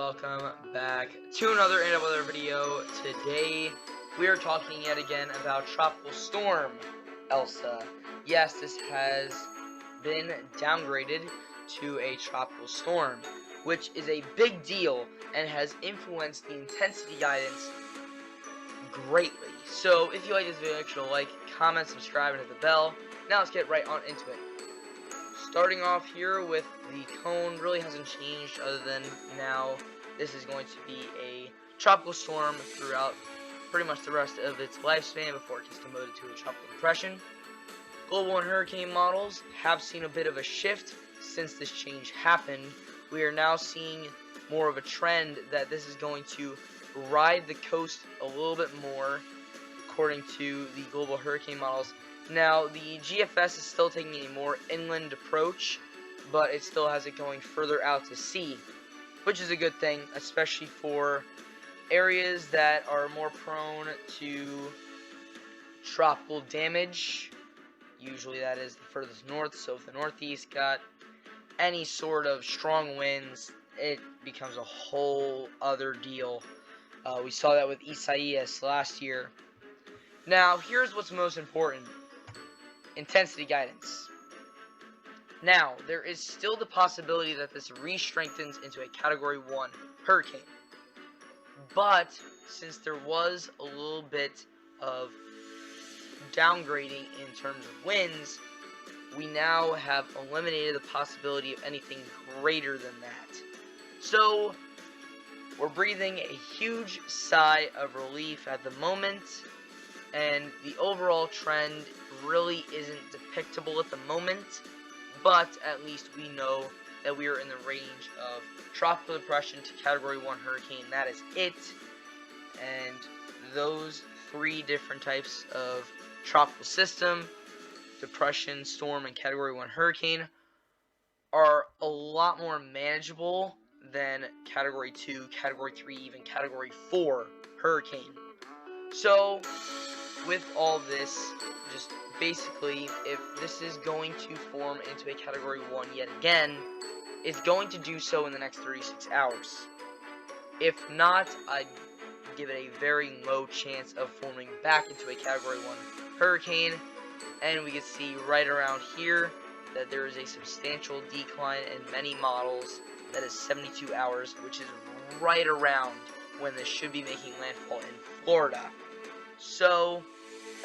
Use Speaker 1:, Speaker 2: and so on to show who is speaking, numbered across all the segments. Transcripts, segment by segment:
Speaker 1: welcome back to another video. Today we are talking yet again about Tropical Storm Elsa. Yes, this has been downgraded to a tropical storm, which is a big deal and has influenced the intensity guidance greatly. So if you like this video, make sure to like, comment, subscribe, and hit the bell. Now let's get right on into it. Starting off here with the cone, really hasn't changed other than now this is going to be a tropical storm throughout pretty much the rest of its lifespan before it gets demoted to a tropical depression. Global and hurricane models have seen a bit of a shift since this change happened. We are now seeing more of a trend that this is going to ride the coast a little bit more according to the global hurricane models. Now, the GFS is still taking a more inland approach, but it still has it going further out to sea, which is a good thing, especially for areas that are more prone to tropical damage. Usually that is the furthest north, so if the northeast got any sort of strong winds, it becomes a whole other deal. We saw that with Isaias last year. Now, here's what's most important. Intensity guidance. Now, there is still the possibility that this re-strengthens into a Category 1 hurricane. But, since there was a little bit of downgrading in terms of winds, we now have eliminated the possibility of anything greater than that. So, we're breathing a huge sigh of relief at the moment, and the overall trend really isn't depictable at the moment, but at least we know that we are in the range of tropical depression to Category 1 hurricane. That is it. And those three different types of tropical system, depression, storm, and Category 1 hurricane, are a lot more manageable than Category 2, Category 3, even Category 4 hurricane. So, with all this, just basically, if this is going to form into a Category 1 yet again, it's going to do so in the next 36 hours. If not, I'd give it a very low chance of forming back into a Category 1 hurricane, and we can see right around here that there is a substantial decline in many models. That is 72 hours, which is right around when this should be making landfall in Florida. So,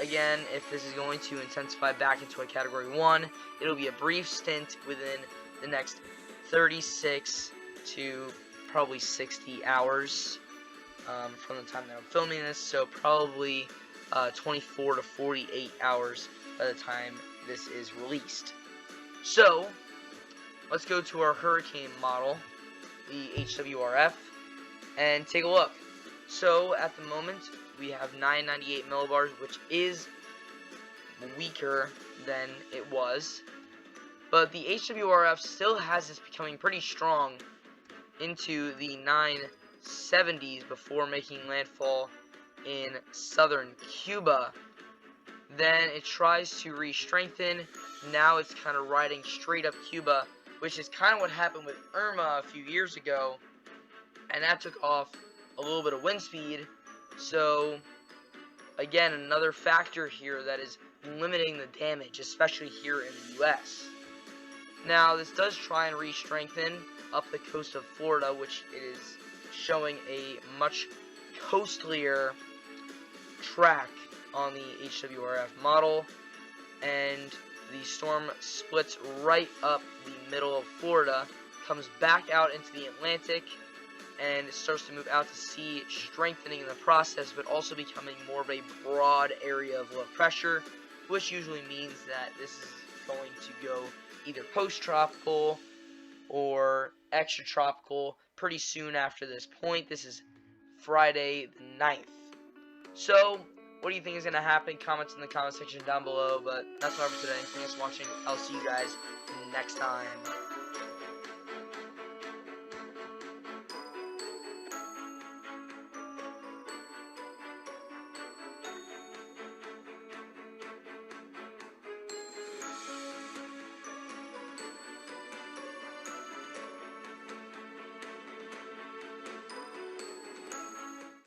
Speaker 1: again, if this is going to intensify back into a Category 1, it'll be a brief stint within the next 36 to probably 60 hours from the time that I'm filming this, so probably 24 to 48 hours by the time this is released. So, let's go to our hurricane model, the HWRF, and take a look. So, at the moment, we have 998 millibars, which is weaker than it was. But the HWRF still has this becoming pretty strong into the 970s before making landfall in southern Cuba. Then it tries to re-strengthen. Now it's kind of riding straight up Cuba, which is kind of what happened with Irma a few years ago. And that took off a little bit of wind speed. So, again, another factor here that is limiting the damage, especially here in the US. Now, this does try and re-strengthen up the coast of Florida, which is showing a much coastlier track on the HWRF model, and the storm splits right up the middle of Florida, comes back out into the Atlantic, and it starts to move out to sea, strengthening in the process, but also becoming more of a broad area of low pressure, which usually means that this is going to go either post-tropical or extratropical pretty soon after this point. This is Friday the 9th. So, what do you think is going to happen? Comments in the comment section down below, but that's all for today. Thanks for watching. I'll see you guys next time.